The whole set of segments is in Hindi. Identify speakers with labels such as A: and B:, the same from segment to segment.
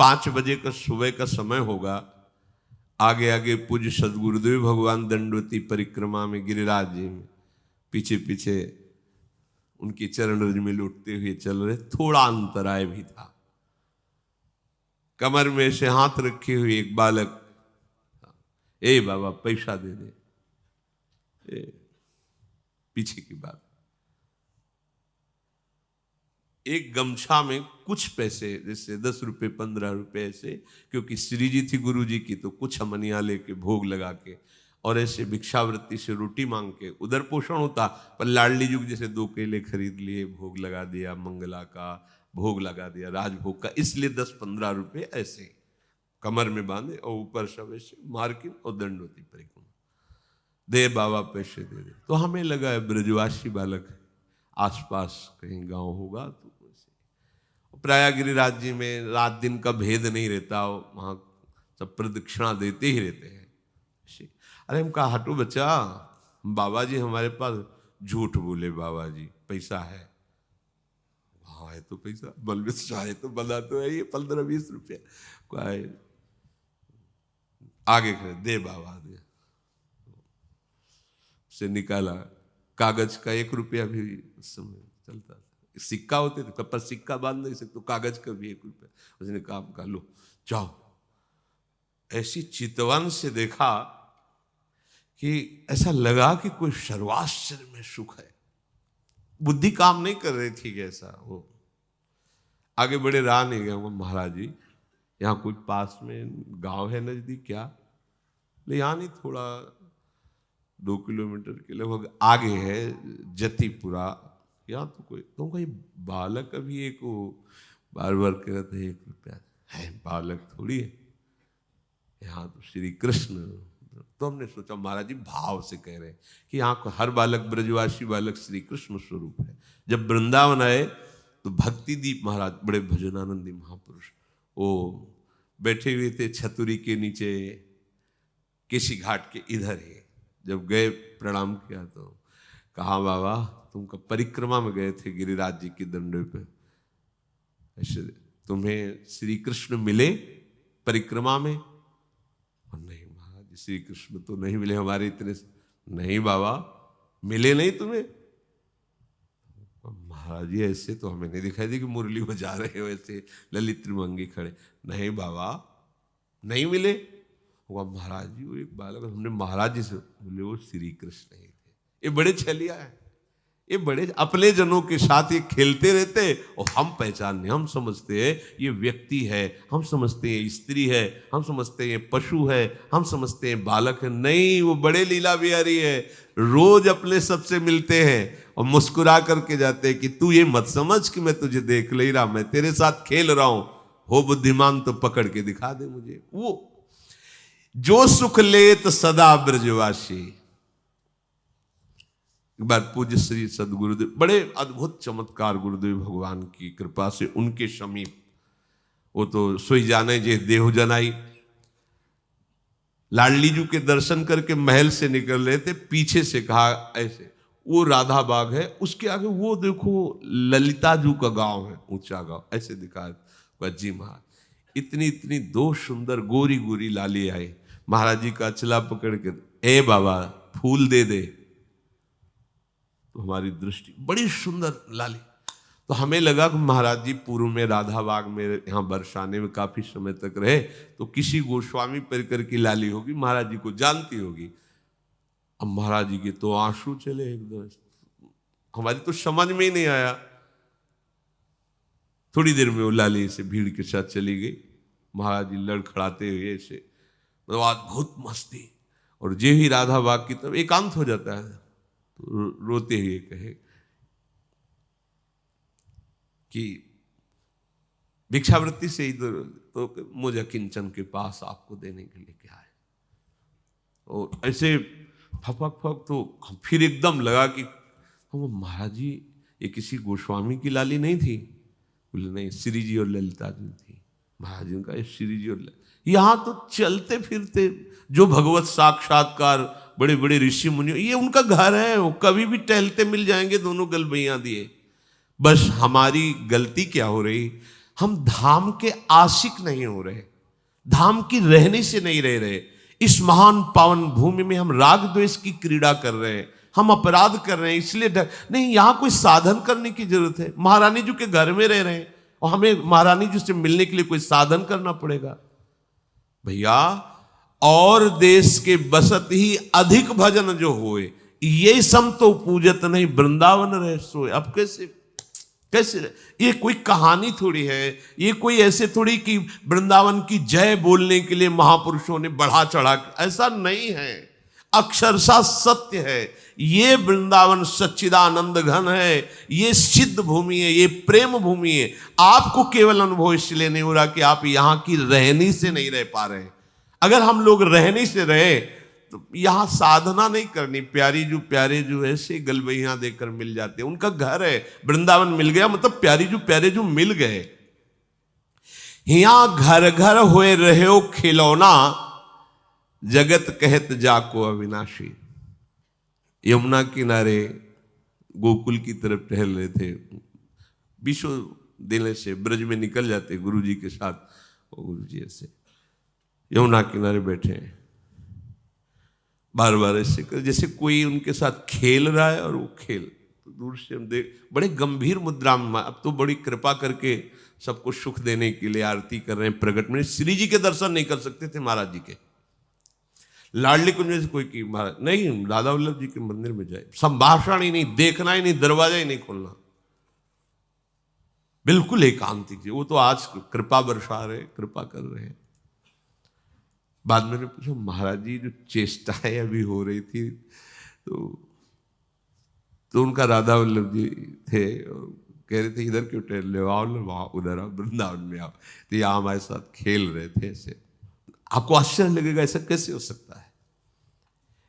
A: 5 बजे का सुबह का समय होगा। आगे आगे पूज्य सदगुरुदेव भगवान दंडवती परिक्रमा में गिरिराज जी में पीछे पीछे उनके चरण रज में लौटते हुए चल रहे। थोड़ा अंतराय भी था। कमर में से हाथ रखे हुए एक बालक, ए बाबा पैसा दे दे। पीछे की बात, एक गमछा में कुछ पैसे, जैसे 10 रुपए 15 रुपए ऐसे, क्योंकि श्री जी थी गुरु जी की, तो कुछ अमनिया लेके भोग लगा के और ऐसे भिक्षावृत्ति से रोटी मांग के उधर पोषण होता। पर लाडली जुग जैसे 2 केले खरीद लिए, भोग लगा दिया, मंगला का भोग लगा दिया, राजभोग का, इसलिए 10-15 रुपए ऐसे कमर में बांधे और ऊपर सब ऐसे मार्किन और दंडवती परिक्रमा। दे बाबा पैसे दे दे। तो हमें लगा ब्रजवासी बालक है, आसपास कहीं गांव होगा। तो प्राय गिरिराज जी में रात दिन का भेद नहीं रहता, वहां सब प्रदक्षिणा देते ही रहते हैं। अरे हम कहा हटो बच्चा, बाबा जी हमारे पास झूठ बोले, बाबा जी पैसा है। हाँ है तो पैसा, बलवे चाहे तो बना तो है ये 15-20 रुपया आगे कर दे बाबा दे। से निकाला, कागज का 1 रुपया भी उस समय चलता था, सिक्का होते थे पर सिक्का बांध नहीं सकते, तो कागज का भी 1 रुपया। उसने कहा लो जाओ। ऐसी चितवन से देखा कि ऐसा लगा कि कोई सर्वाश्चर्य में सुख है। बुद्धि काम नहीं कर रही थी कैसा वो। आगे बड़े रहा नहीं गया। महाराज जी यहाँ कोई पास में गांव है नजदीक क्या? ले यहाँ नहीं, थोड़ा 2 किलोमीटर के लगभग आगे है जतीपुरा। यहाँ तो कोई, तुमको ये बालक अभी एक वो बार बार कह रहे थे 1 रुपया है, बालक थोड़ी है यहाँ तो श्री कृष्ण। तो हमने सोचा महाराज जी भाव से कह रहे हैं कि यहाँ को हर बालक ब्रजवासी बालक श्री कृष्ण स्वरूप है। जब वृंदावन आए तो भक्ति दीप महाराज, बड़े भजनानंदी महापुरुष, वो बैठे हुए थे छतुरी के नीचे केसी घाट के इधर ही। जब गए प्रणाम किया तो कहा बाबा तुम कब परिक्रमा में गए थे गिरिराज जी की दंडे पे, ऐसे तुम्हें श्री कृष्ण मिले परिक्रमा में? और नहीं महाराज जी श्री कृष्ण तो नहीं मिले हमारे इतने। नहीं बाबा मिले नहीं तुम्हें? महाराज जी ऐसे तो हमें नहीं दिखाई दी कि मुरली बजा रहे हो ऐसे ललित त्रिभंगी खड़े। नहीं बाबा नहीं मिले। महाराज जी वो एक बालक, हमने महाराज जी से बोले वो श्री कृष्ण ही थे। ये बड़े छलिया है, ये बड़े अपने जनों के साथ ये खेलते रहते और हम पहचानने, हम समझते हैं ये व्यक्ति है, हम समझते हैं स्त्री है, हम समझते हैं पशु है, हम समझते हैं बालक है। नहीं, वो बड़े लीला बिहारी है। रोज अपने सबसे मिलते हैं और मुस्कुरा करके जाते हैं कि तू ये मत समझ कि मैं तुझे देख ले रहा, मैं तेरे साथ खेल रहा हूं। हो बुद्धिमान तो पकड़ के दिखा दे मुझे। वो जो सुख लेत सदा ब्रजवासी। एक बार पूज्य श्री सदगुरुदेव, बड़े अद्भुत चमत्कार गुरुदेव भगवान की कृपा से उनके समीप, वो तो सोई जाने जे देह जनाई, लाडली जू के दर्शन करके महल से निकल रहे थे। पीछे से कहा ऐसे, वो राधा बाग है, उसके आगे वो देखो ललिता जू का गांव है, ऊंचा गांव, ऐसे दिखा। जी महाराज इतनी इतनी 2 सुंदर गोरी गोरी लाली आई। महाराज जी का अचला पकड़ के, ए बाबा फूल दे दे। तो हमारी दृष्टि बड़ी सुंदर लाली, तो हमें लगा कि महाराज जी पूर्व में राधा बाग में यहाँ बरसाने में काफी समय तक रहे, तो किसी गोस्वामी परिकर की लाली होगी, महाराज जी को जानती होगी। अब महाराज जी के तो आंसू चले एकदम, हमारी तो समझ में ही नहीं आया। थोड़ी देर में वो लाली से भीड़ के साथ चली गई। महाराज जी लड़खड़ाते हुए ऐसे, मतलब अद्भुत मस्ती। और जे ही राधा बाग की तरफ एकांत हो जाता है तो रोते हुए कहे कि भिक्षावृत्ति से इधर, तो मुझे किंचन के पास आपको देने के लिए क्या है। और ऐसे फपक फक, तो फिर एकदम लगा कि महाराज जी ये किसी गोस्वामी की लाली नहीं थी? बोले नहीं, श्री जी और ललिता जी थी। महाराज जी का श्री जी और यहाँ तो चलते फिरते जो भगवत साक्षात्कार बड़े बड़े ऋषि मुनि, ये उनका घर है, वो कभी भी टहलते मिल जाएंगे, दोनों गलबैया दिए। बस हमारी गलती क्या हो रही, हम धाम के आशिक नहीं हो रहे, धाम की रहने से नहीं रह रहे। इस महान पावन भूमि में हम राग द्वेष की क्रीड़ा कर रहे हैं, हम अपराध कर रहे हैं, इसलिए नहीं, यहां कोई साधन करने की जरूरत है। महारानी जी के घर में रह रहे हैं और हमें महारानी जी से मिलने के लिए कोई साधन करना पड़ेगा। भैया, और देश के बसत ही अधिक भजन जो होए, ये सम तो पूजत नहीं वृंदावन रह सोए। अब कैसे ये कोई कहानी थोड़ी है, ये कोई ऐसे थोड़ी कि वृंदावन की जय बोलने के लिए महापुरुषों ने बढ़ा चढ़ा, ऐसा नहीं है, अक्षरशः सत्य है। ये वृंदावन सच्चिदानंद घन है, ये सिद्ध भूमि है, ये प्रेम भूमि है। आपको केवल अनुभव इसलिए नहीं हो रहा कि आप यहां की रहनी से नहीं रह पा रहे। अगर हम लोग रहनी से रहे तो यहां साधना नहीं करनी। प्यारे जो ऐसे गलबैया देकर मिल जाते हैं, उनका घर है, वृंदावन मिल गया मतलब प्यारे जो मिल गए। यहां घर घर हुए रहे हो खिलौना, जगत कहत जाको अविनाशी। यमुना किनारे गोकुल की तरफ टहल रहे थे, विश्व देने से ब्रज में निकल जाते गुरु जी के साथ। गुरु जी ऐसे यमुना किनारे बैठे हैं, बार बार ऐसे कर जैसे कोई उनके साथ खेल रहा है, और वो खेल तो दूर से हम देख, बड़े गंभीर मुद्रा में, अब तो बड़ी कृपा करके सबको सुख देने के लिए आरती कर रहे हैं प्रगट में। श्री जी के दर्शन नहीं कर सकते थे महाराज जी के, लाडली कुंज से कोई की महाराज नहीं, दादा वल्लभ जी के मंदिर में जाए, संभाषण ही नहीं, देखना ही नहीं, दरवाजा ही नहीं खोलना, बिल्कुल एकांतिक। वो तो आज कृपा बरसा रहे, कृपा कर रहे हैं। बाद में पूछा, महाराज जी जो चेष्टाएं अभी हो रही थी तो उनका राधा वल्लभ जी थे, कह रहे थे इधर क्यों टहल रहे हो, आओ ना वहां, उधर आओ, वृंदावन में आओ। तो यहाँ हमारे साथ खेल रहे थे ऐसे। आपको आश्चर्य लगेगा, ऐसा कैसे हो सकता है?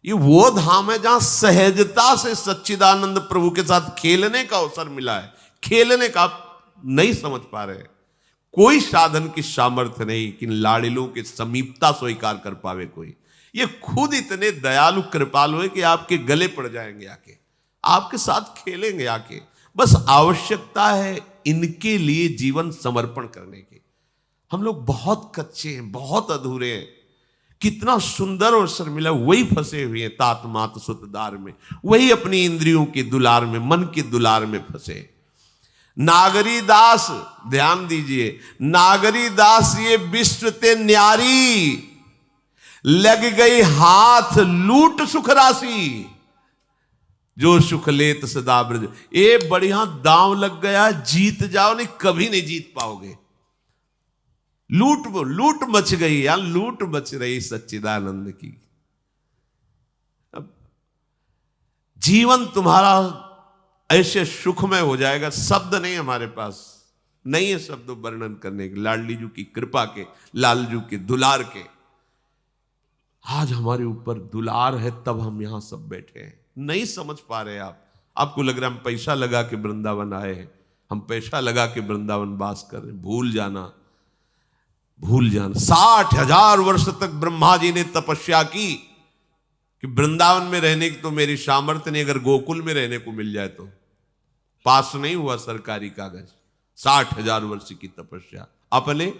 A: ये वो धाम है जहां सहजता से सच्चिदानंद प्रभु के साथ खेलने का अवसर मिला है। खेलने का आप नहीं समझ पा रहे, कोई साधन की सामर्थ्य नहीं कि लाड़िलों के समीपता स्वीकार कर पावे कोई। ये खुद इतने दयालु कृपालु है कि आपके गले पड़ जाएंगे आके, आपके साथ खेलेंगे आके। बस आवश्यकता है इनके लिए जीवन समर्पण करने की। हम लोग बहुत कच्चे हैं, बहुत अधूरे हैं। कितना सुंदर अवसर मिला, वही फंसे हुए हैं तात मात सुतदार में, वही अपनी इंद्रियों के दुलार में, मन के दुलार में फंसे। नागरी दास, ध्यान दीजिए, नागरी दास ये विश्व ते न्यारी, लग गई हाथ लूट सुख राशि, जो सुख लेत सदा ब्रज। ये बढ़िया दांव लग गया, जीत जाओ, नहीं कभी नहीं जीत पाओगे। लूट मच गई, या लूट मच रही सच्चिदानंद की। अब जीवन तुम्हारा ऐसे सुखमय हो जाएगा, शब्द नहीं हमारे पास, नहीं है शब्द वर्णन करने के। लाडली जी की कृपा के, लालजू के दुलार के, आज हमारे ऊपर दुलार है, तब हम यहां सब बैठे हैं। नहीं समझ पा रहे आप, आपको लग रहा है हम पैसा लगा के वृंदावन आए हैं, हम पैसा लगा के वृंदावन वास कर रहे हैं। भूल जाना 60,000 वर्ष तक ब्रह्मा जी ने तपस्या की कि वृंदावन में रहने की तो मेरी सामर्थ्य नहीं, अगर गोकुल में रहने को मिल जाए तो। पास नहीं हुआ सरकारी कागज, 60,000 वर्ष की तपस्या। अपने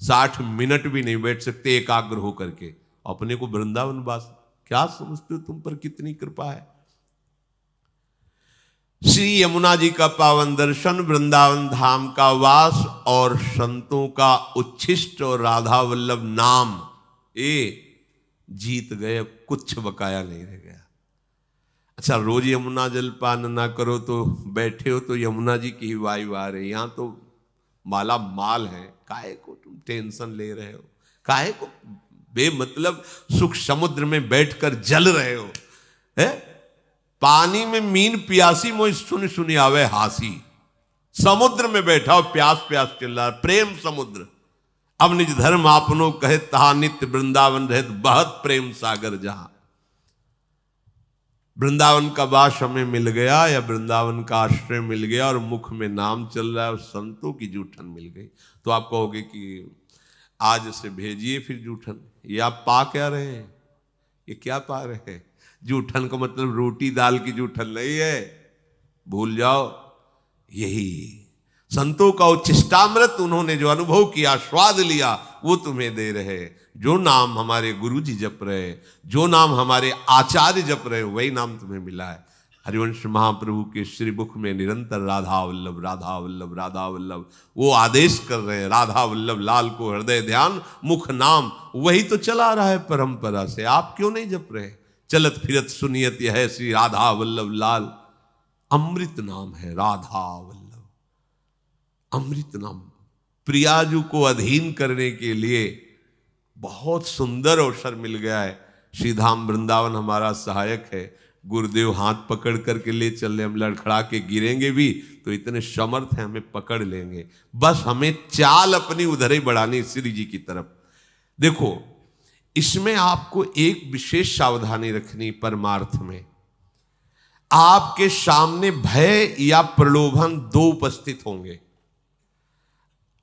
A: 60 मिनट भी नहीं बैठ सकते एकाग्र होकर के, अपने को वृंदावन वास। क्या समझते हो तुम पर कितनी कृपा है? श्री यमुना जी का पावन दर्शन, वृंदावन धाम का वास और संतों का उच्छिष्ट और राधा वल्लभ नाम, ये जीत गए, अब कुछ बकाया नहीं रह गया। अच्छा, रोज यमुना जलपान ना करो तो बैठे हो तो यमुना जी की ही वायु आ रही, यहां तो माला माल है, काहे को तुम टेंशन ले रहे हो, काहे को बेमतलब सुख समुद्र में बैठकर जल रहे हो, है? पानी में मीन प्यासी मोई सुन सुनी आवे हासी, समुद्र में बैठा हो प्यास प्यास चिल्ला रहा, प्रेम समुद्र। अब निज धर्म आपनो कहे तहा नित्य वृंदावन रहत बहत प्रेम सागर जहां। वृंदावन का वास हमें मिल गया, या वृंदावन का आश्रय मिल गया और मुख में नाम चल रहा है और संतों की जूठन मिल गई, तो आप कहोगे कि आज से भेजिए फिर जूठन। ये आप पा क्या रहे हैं? ये क्या पा रहे हैं? जूठन का मतलब रोटी दाल की जूठन नहीं है, भूल जाओ। यही संतों का उच्छिष्टामृत उन्होंने जो अनुभव किया, स्वाद लिया, वो तुम्हें दे रहे। जो नाम हमारे गुरु जी जप रहे, जो नाम हमारे आचार्य जप रहे, वही नाम तुम्हें मिला है। हरिवंश महाप्रभु के श्रीमुख में निरंतर राधा वल्लभ, राधा वल्लभ, राधा वल्लभ, वो आदेश कर रहे हैं, राधा वल्लभ लाल को हृदय ध्यान मुख नाम। वही तो चला रहा है परंपरा से, आप क्यों नहीं जप रहे? चलत फिरत सुनियत यह श्री राधा वल्लभ लाल, अमृत नाम है राधा वल्लभ, अमृत नाम। प्रियाजू को अधीन करने के लिए बहुत सुंदर अवसर मिल गया है। श्रीधाम वृंदावन हमारा सहायक है। गुरुदेव हाथ पकड़ करके ले चल रहे, हम लड़खड़ा के गिरेंगे भी तो इतने समर्थ हैं, हमें पकड़ लेंगे। बस हमें चाल अपनी उधर ही बढ़ानी, श्री जी की तरफ। देखो, इसमें आपको एक विशेष सावधानी रखनी। परमार्थ में आपके सामने भय या प्रलोभन दो उपस्थित होंगे।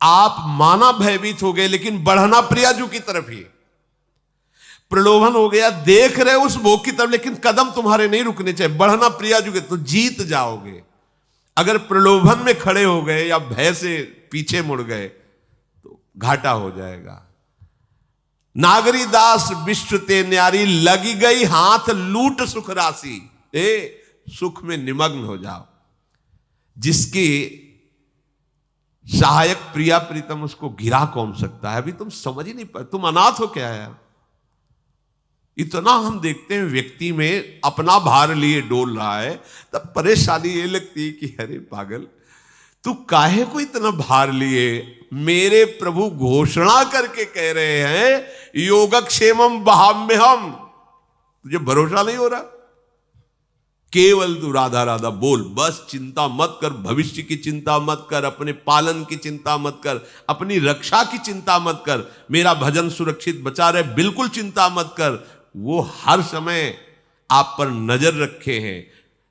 A: आप माना भयभीत हो गए, लेकिन बढ़ना प्रियाजू की तरफ ही। प्रलोभन हो गया, देख रहे उस भोग की तरफ, लेकिन कदम तुम्हारे नहीं रुकने चाहिए, बढ़ना प्रियाजू के, तो जीत जाओगे। अगर प्रलोभन में खड़े हो गए या भय से पीछे मुड़ गए तो घाटा हो जाएगा। नागरी दास विश्व ते न्यारी, लगी गई हाथ लूट सुख राशि। सुख में निमग्न हो जाओ। जिसकी सहायक प्रिया प्रीतम, उसको गिरा कौन सकता है? अभी तुम समझ ही नहीं पाए, तुम अनाथ हो क्या यार? इतना हम देखते हैं व्यक्ति में अपना भार लिए डोल रहा है, तब परेशानी ये लगती है कि अरे पागल, तू काहे को इतना भार लिए? मेरे प्रभु घोषणा करके कह रहे हैं योगक्षेमम वहाम्यहम्। तुझे भरोसा नहीं हो रहा? केवल तू राधा राधा बोल, बस चिंता मत कर, भविष्य की चिंता मत कर, अपने पालन की चिंता मत कर, अपनी रक्षा की चिंता मत कर, मेरा भजन सुरक्षित बचा रहे, बिल्कुल चिंता मत कर। वो हर समय आप पर नजर रखे हैं।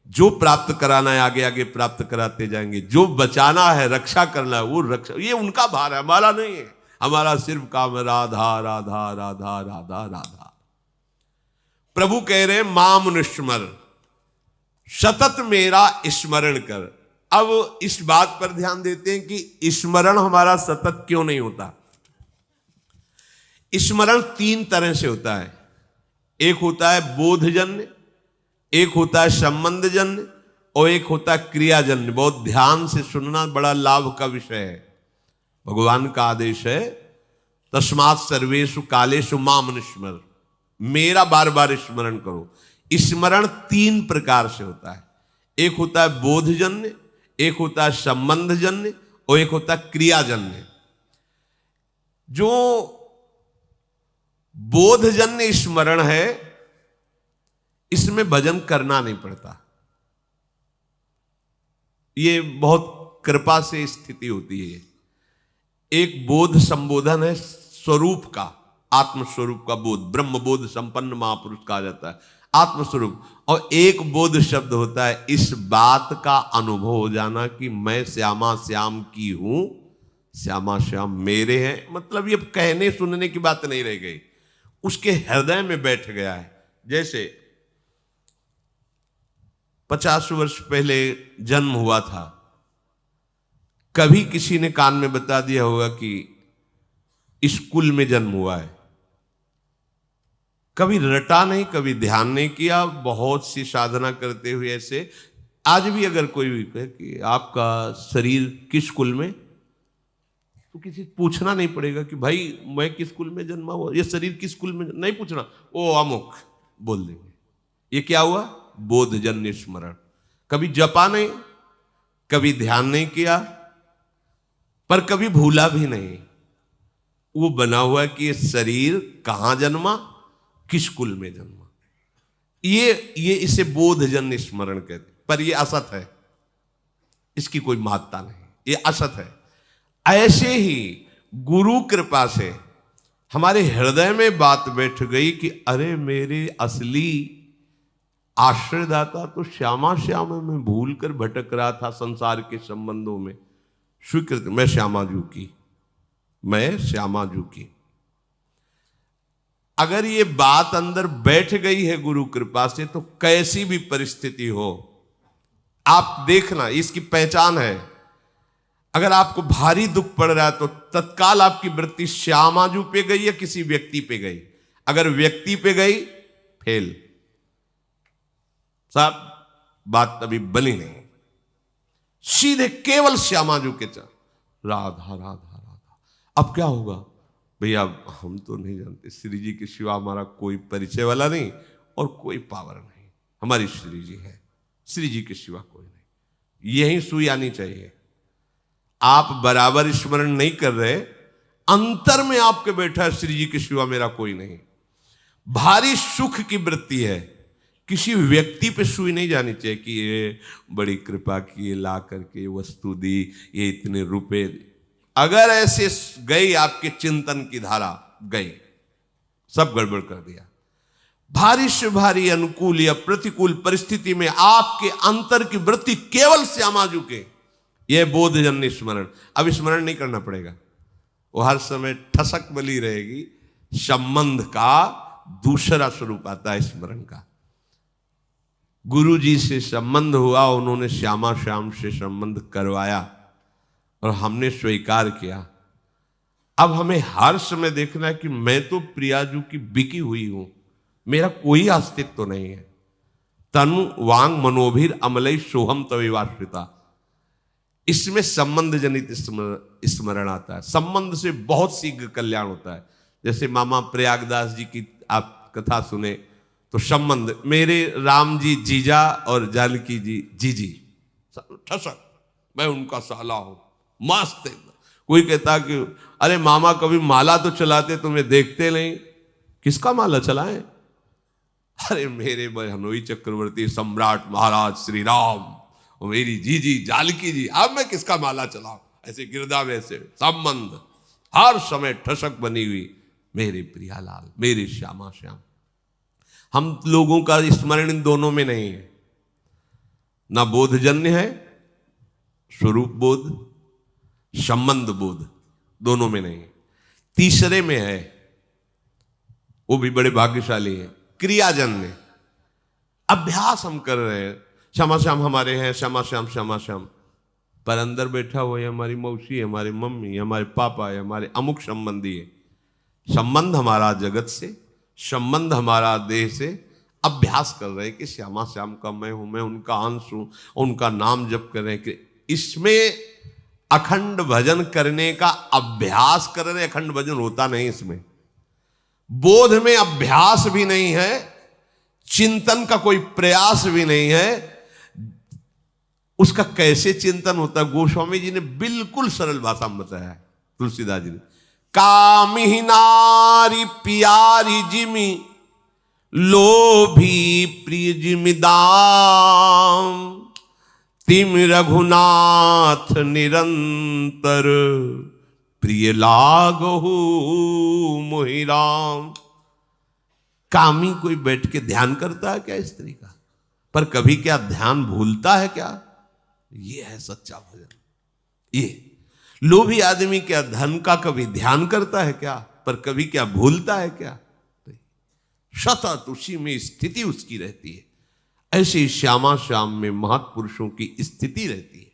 A: जो प्राप्त कराना है आगे आगे प्राप्त कराते जाएंगे, जो बचाना है रक्षा करना है वो रक्षा, ये उनका भार है, हमारा नहीं है। हमारा सिर्फ काम है राधा राधा राधा राधा राधा। प्रभु कह रहे माम अनुस्मर, सतत मेरा स्मरण कर। अब इस बात पर ध्यान देते हैं कि स्मरण हमारा सतत क्यों नहीं होता। स्मरण तीन तरह से होता है। एक होता है बोधजन्य, एक होता है संबंधजन्य, और एक होता है क्रियाजन्य। बहुत ध्यान से सुनना, बड़ा लाभ का विषय है। भगवान का आदेश है तस्मात् सर्वेषु कालेषु माम अनुस्मर, मेरा बार बार स्मरण करो। स्मरण तीन प्रकार से होता है। एक होता है बोधजन्य, एक होता है संबंधजन्य, और एक होता है क्रियाजन्य। जो बोधजन्य स्मरण है, इसमें भजन करना नहीं पड़ता। ये बहुत कृपा से स्थिति होती है। एक बोध संबोधन है स्वरूप का, आत्मस्वरूप का बोध, ब्रह्म बोध संपन्न महापुरुष कहा जाता है, आत्मस्वरूप। और एक बोध शब्द होता है इस बात का अनुभव हो जाना कि मैं श्यामा श्याम की हूं, श्यामा श्याम मेरे हैं। मतलब ये कहने सुनने की बात नहीं रह गई, उसके हृदय में बैठ गया है। जैसे 50 वर्ष पहले जन्म हुआ था, कभी किसी ने कान में बता दिया होगा कि स्कूल में जन्म हुआ है, कभी रटा नहीं, कभी ध्यान नहीं किया, बहुत सी साधना करते हुए ऐसे। आज भी अगर कोई भी कहे कि आपका शरीर किस कुल में, तो किसी पूछना नहीं पड़ेगा कि भाई मैं किस कुल में जन्मा हुआ, ये शरीर किस कुल में, नहीं पूछना, ओ अमुक बोल देंगे। ये क्या हुआ? बोधजन्य स्मरण। कभी जपा नहीं, कभी ध्यान नहीं किया, पर कभी भूला भी नहीं। वो बना हुआ कि ये शरीर कहां जन्मा, किस कुल में जन्मा। ये इसे बोधजन्य स्मरण कहते, पर ये असत है, इसकी कोई महत्ता नहीं, ये असत है। ऐसे ही गुरु कृपा से हमारे हृदय में बात बैठ गई कि अरे मेरे असली आश्रयदाता तो श्यामा श्याम में भूल कर भटक रहा था संसार के संबंधों में। स्वीकृत, मैं श्यामा जू की, मैं श्यामा जू की। अगर ये बात अंदर बैठ गई है गुरु कृपा से, तो कैसी भी परिस्थिति हो, आप देखना, इसकी पहचान है। अगर आपको भारी दुख पड़ रहा है तो तत्काल आपकी वृत्ति श्यामाजू पे गई या किसी व्यक्ति पे गई? अगर व्यक्ति पे गई, फेल साहब, बात अभी बनी नहीं। सीधे केवल श्यामाजू के चल, राधा राधा राधा। अब क्या होगा भैया? हम तो नहीं जानते, श्री जी के सिवा हमारा कोई परिचय वाला नहीं और कोई पावर नहीं, हमारी श्री जी है, श्री जी के सिवा कोई नहीं। यही सुई आनी चाहिए। आप बराबर स्मरण नहीं कर रहे, अंतर में आपके बैठा है श्री जी के सिवा मेरा कोई नहीं। भारी सुख की वृत्ति है, किसी व्यक्ति पे सुई नहीं जानी चाहिए कि ये बड़ी कृपा की, ये ला करके वस्तु दी, ये इतने रुपए। अगर ऐसे गई आपके चिंतन की धारा, गई, सब गड़बड़ कर दिया। भारी से भारी अनुकूल या प्रतिकूल परिस्थिति में आपके अंतर की वृत्ति केवल श्यामाजू के, यह बोधजन्य स्मरण। अब स्मरण नहीं करना पड़ेगा, वो हर समय ठसक बली रहेगी। संबंध का दूसरा स्वरूप आता है स्मरण का। गुरु जी से संबंध हुआ, उन्होंने श्यामा श्याम से संबंध करवाया और हमने स्वीकार किया। अब हमें हर समय देखना है कि मैं तो प्रियाजू की बिकी हुई हूं, मेरा कोई अस्तित्व तो नहीं है। तनु वांग मनोभिर अमलई सोहम तविवाश्रिता, इसमें संबंध जनित स्मरण आता है। संबंध से बहुत शीघ्र कल्याण होता है। जैसे मामा प्रयागदास जी की आप कथा सुने तो संबंध, मेरे राम जी जीजा और जानकी जी जीजी, ठसक, मैं उनका साला हूं, मस्त एकदम। कोई कहता कि अरे मामा कभी माला तो चलाते, तुम्हें देखते नहीं। किसका माला चलाए? अरे मेरे बहनोई चक्रवर्ती सम्राट महाराज श्री राम और मेरी जीजी जानकी जी, अब मैं किसका माला चलाऊं? ऐसे गिरदा में से संबंध हर समय ठसक बनी हुई, मेरे प्रियालाल, मेरे श्यामा श्याम। हम लोगों का स्मरण इन दोनों में नहीं है, ना बोधजन्य है, स्वरूप बोध, संबंध बोध, दोनों में नहीं है। तीसरे में है, वो भी बड़े भाग्यशाली है, क्रियाजन्य। अभ्यास हम कर रहे हैं, श्यामा श्याम हमारे हैं, श्यामा श्याम श्यामा श्याम, पर अंदर बैठा हुआ है हमारी मौसी है, हमारी मम्मी, हमारे पापा है, हमारे अमुक संबंधी है। संबंध हमारा जगत से, संबंध हमारा देह से। अभ्यास कर रहे हैं कि श्यामा श्याम का मैं हूं, मैं उनका अंश हूं, उनका नाम जप कर रहे हैं कि इसमें अखंड भजन करने का अभ्यास कर रहे। अखंड भजन होता नहीं इसमें, बोध में अभ्यास भी नहीं है, चिंतन का कोई प्रयास भी नहीं है। उसका कैसे चिंतन होता है? गोस्वामी जी ने बिल्कुल सरल भाषा में बताया है, तुलसीदास जी ने। कामिही नारी प्यारी जिमी, लोभी प्रिय जिमि दाम, तिम रघुनाथ निरंतर, प्रिय लागहु मोहि राम। कामी कोई बैठ के ध्यान करता है क्या स्त्री का? पर कभी क्या ध्यान भूलता है क्या? ये है सच्चा भजन। ये लोभी आदमी क्या धन का कभी ध्यान करता है क्या? पर कभी क्या भूलता है क्या? सतत उसी में स्थिति उसकी रहती है। ऐसे श्यामा श्याम में महापुरुषों की स्थिति रहती है,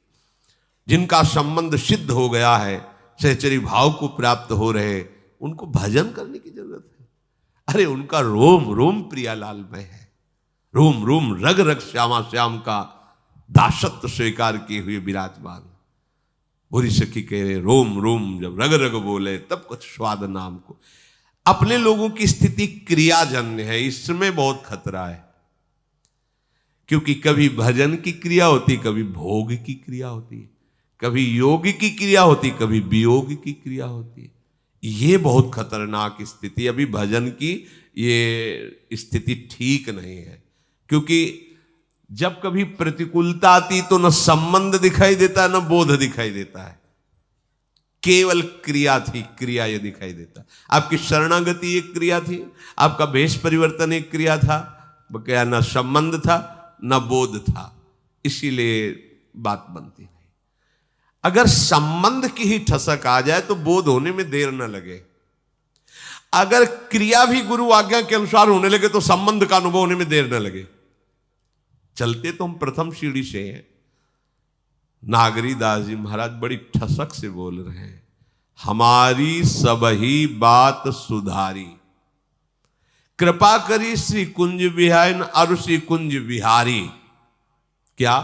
A: जिनका संबंध सिद्ध हो गया है, सहचरी भाव को प्राप्त हो रहे, उनको भजन करने की जरूरत है। अरे उनका रोम रोम प्रियालाल में है, रोम रोम रग रग श्यामा श्याम का दासत्व स्वीकार किए हुए विराजमान। बुरी सखी कह रहे रोम रोम जब रग रग बोले तब कुछ स्वाद नाम को। अपने लोगों की स्थिति क्रियाजन्य है, इसमें बहुत खतरा है। क्योंकि कभी भजन की क्रिया होती, कभी भोग की क्रिया होती है, कभी योग की क्रिया होती, कभी वियोग की क्रिया होती है। ये बहुत खतरनाक स्थिति। अभी भजन की ये स्थिति ठीक नहीं है, क्योंकि जब कभी प्रतिकूलता आती तो न संबंध दिखाई देता है, न बोध दिखाई देता है, केवल क्रिया थी, क्रिया ये दिखाई देता। आपकी शरणागति एक क्रिया थी, आपका भेष परिवर्तन एक क्रिया था, क्या न संबंध था न बोध था, इसीलिए बात बनती नहीं। अगर संबंध की ही ठसक आ जाए तो बोध होने में देर न लगे। अगर क्रिया भी गुरु आज्ञा के अनुसार होने लगे तो संबंध का अनुभव होने में देर न लगे। चलते तो हम प्रथम सीढ़ी से हैं, नागरी दास जी महाराज बड़ी ठसक से बोल रहे हैं, हमारी सबही बात सुधारी, कृपा करी श्री कुंज बिहारी अरु श्री कुंज बिहारी। क्या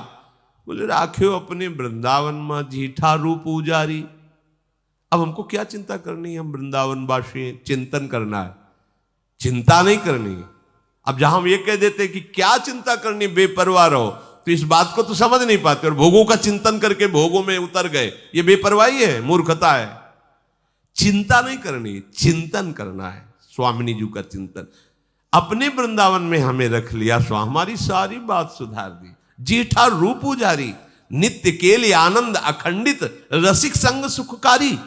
A: बोले, राख्यो अपने वृंदावन में जीठा रूप उजारी। अब हमको क्या चिंता करनी है, हम वृंदावन वासी हैं, चिंतन करना है, चिंता नहीं करनी है। अब जहां हम ये कह देते कि क्या चिंता करनी, बेपरवाह रहो, तो इस बात को तो समझ नहीं पाते और भोगों का चिंतन करके भोगों में उतर गए, ये बेपरवाही है, मूर्खता है। चिंता नहीं करनी, चिंतन करना है, स्वामिनी जी का चिंतन। अपने वृंदावन में हमें रख लिया, स्वामी हमारी सारी बात सुधार दी। जीठा रूप उजारी, नित्य केली आनंद अखंडित, रसिक संग सुखकारी,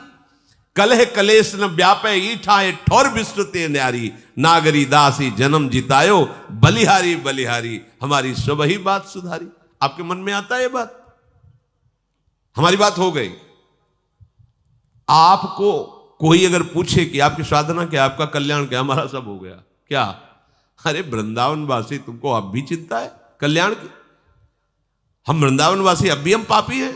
A: कलह कलेश न व्यापे ईठा ठोर विस्तृते न्यारी, नागरी दासी जन्म जितायो, बलिहारी बलिहारी, हमारी सब ही बात सुधारी। आपके मन में आता है ये बात? हमारी बात हो गई। आपको कोई अगर पूछे कि आपकी साधना क्या, आपका कल्याण क्या, हमारा सब हो गया क्या? अरे वृंदावन वासी, तुमको अब भी चिंता है कल्याण की? हम वृंदावन वासी अब भी हम पापी हैं?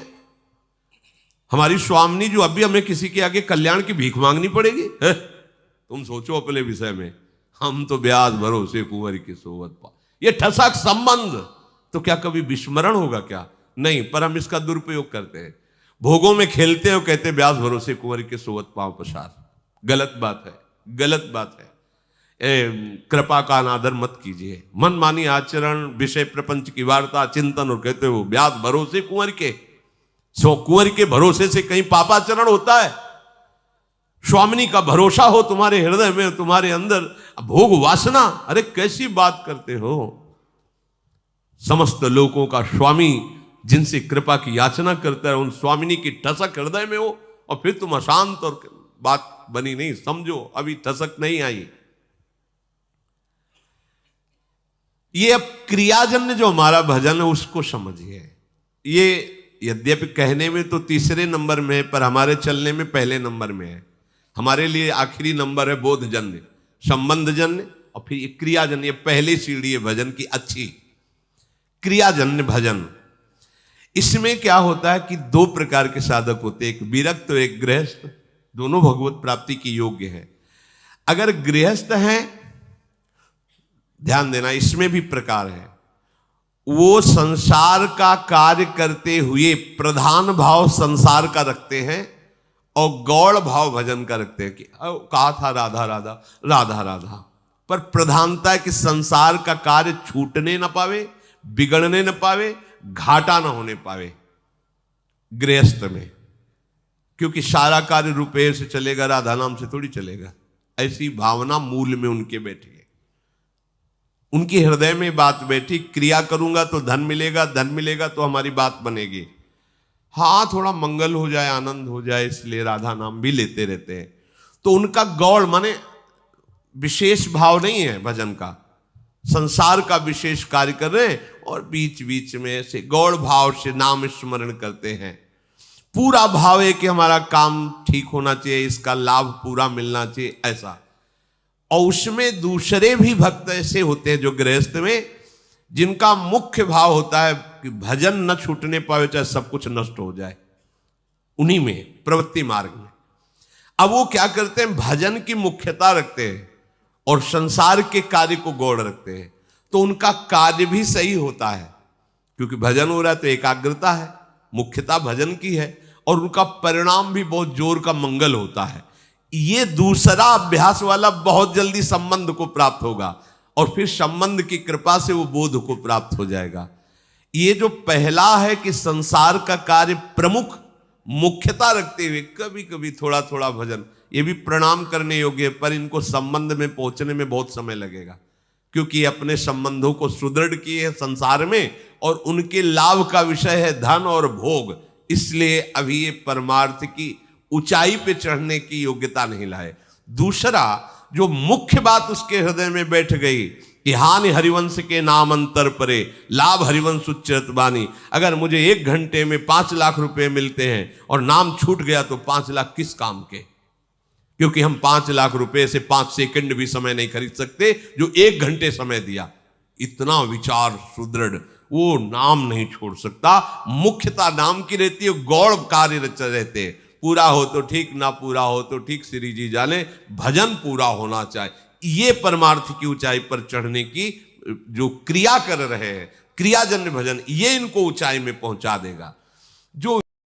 A: हमारी स्वामिनी जो अब भी हमें किसी के आगे कल्याण की भीख मांगनी पड़ेगी? तुम सोचो अपने विषय में। हम तो ब्याज भरोसे कुंवर की सोवत पा, ये ठसक संबंध तो क्या कभी विस्मरण होगा क्या? नहीं, पर हम इसका दुरुपयोग करते हैं, भोगों में खेलते हो, कहते ब्याज भरोसे कुंवर के सोवत पांव पसार। गलत बात है, गलत बात है। कृपा का अनादर मत कीजिए, मन मानी आचरण, विषय प्रपंच की वार्ता, चिंतन, और कहते हो ब्याज भरोसे कुंवर के। सो कुंवर के भरोसे से कहीं पापाचरण होता है? स्वामिनी का भरोसा हो तुम्हारे हृदय में, तुम्हारे अंदर भोग वासना, अरे कैसी बात करते हो? समस्त लोगों का स्वामी जिनसे कृपा की याचना करता है, उन स्वामिनी की ठसक हृदय में हो, और फिर तुम अशांत, और बात बनी नहीं। समझो अभी ठसक नहीं आई। ये अब क्रियाजन्य जो हमारा भजन है उसको समझिए। ये यद्यपि कहने में तो तीसरे नंबर में है, पर हमारे चलने में पहले नंबर में है। हमारे लिए आखिरी नंबर है बोधजन्य, संबंधजन्य, और फिर ये क्रियाजन्य। ये पहली सीढ़ी है भजन की अच्छी, क्रियाजन्य भजन। इसमें क्या होता है कि दो प्रकार के साधक होते हैं, एक विरक्त और एक गृहस्थ। दोनों भगवत प्राप्ति की योग्य है। अगर गृहस्थ हैं, ध्यान देना, इसमें भी प्रकार है। वो संसार का कार्य करते हुए प्रधान भाव संसार का रखते हैं और गौड़ भाव भजन का रखते हैं। कि कहा था राधा राधा राधा राधा, पर प्रधानता है कि संसार का कार्य छूटने न पावे, बिगड़ने न पावे, घाटा न होने पावे गृहस्थ में। क्योंकि सारा कार्य रुपये से चलेगा, राधा नाम से थोड़ी चलेगा। ऐसी भावना मूल में उनके बैठी है, उनके हृदय में बात बैठी। क्रिया करूंगा तो धन मिलेगा, धन मिलेगा तो हमारी बात बनेगी। हाँ, थोड़ा मंगल हो जाए, आनंद हो जाए, इसलिए राधा नाम भी लेते रहते हैं। तो उनका गौड़ माने विशेष भाव नहीं है भजन का, संसार का विशेष कार्य कर रहे हैं और बीच बीच में ऐसे गौड़ भाव से नाम स्मरण करते हैं। पूरा भाव है कि हमारा काम ठीक होना चाहिए, इसका लाभ पूरा मिलना चाहिए, ऐसा। और उसमें दूसरे भी भक्त ऐसे होते हैं जो गृहस्थ में, जिनका मुख्य भाव होता है कि भजन न छूटने पावे, चाहे सब कुछ नष्ट हो जाए। उन्हीं में प्रवृत्ति मार्ग में अब वो क्या करते हैं, भजन की मुख्यता रखते हैं और संसार के कार्य को गौड़ रखते हैं। तो उनका कार्य भी सही होता है, क्योंकि भजन हो रहा है तो एकाग्रता है, मुख्यता भजन की है, और उनका परिणाम भी बहुत जोर का मंगल होता है। ये दूसरा अभ्यास वाला बहुत जल्दी संबंध को प्राप्त होगा और फिर संबंध की कृपा से वो बोध को प्राप्त हो जाएगा। ये जो पहला है कि संसार का कार्य प्रमुख मुख्यता रखते हुए कभी कभी थोड़ा थोड़ा भजन, ये भी प्रणाम करने योग्य है, पर इनको संबंध में पहुंचने में बहुत समय लगेगा, क्योंकि अपने संबंधों को सुदृढ़ किए हैं संसार में और उनके लाभ का विषय है धन और भोग। इसलिए अभी ये परमार्थ की ऊंचाई पे चढ़ने की योग्यता नहीं लाए। दूसरा जो मुख्य बात उसके हृदय में बैठ गई कि हानि हरिवंश के नाम अंतर परे, लाभ हरिवंश उच्चरत बानी। अगर मुझे 1 घंटे में 5 लाख रुपए मिलते हैं और नाम छूट गया तो 5 लाख किस काम के? क्योंकि हम 5 लाख रुपए से 5 सेकंड भी समय नहीं खरीद सकते जो 1 घंटे समय दिया। इतना विचार सुदृढ़, वो नाम नहीं छोड़ सकता। मुख्यता नाम की रहती है, गौड़ कार्य रहते हैं। पूरा हो तो ठीक, ना पूरा हो तो ठीक, श्री जी जाने, भजन पूरा होना चाहिए। ये परमार्थ की ऊंचाई पर चढ़ने की जो क्रिया कर रहे हैं, क्रियाजन्य भजन, ये इनको ऊंचाई में पहुंचा देगा। जो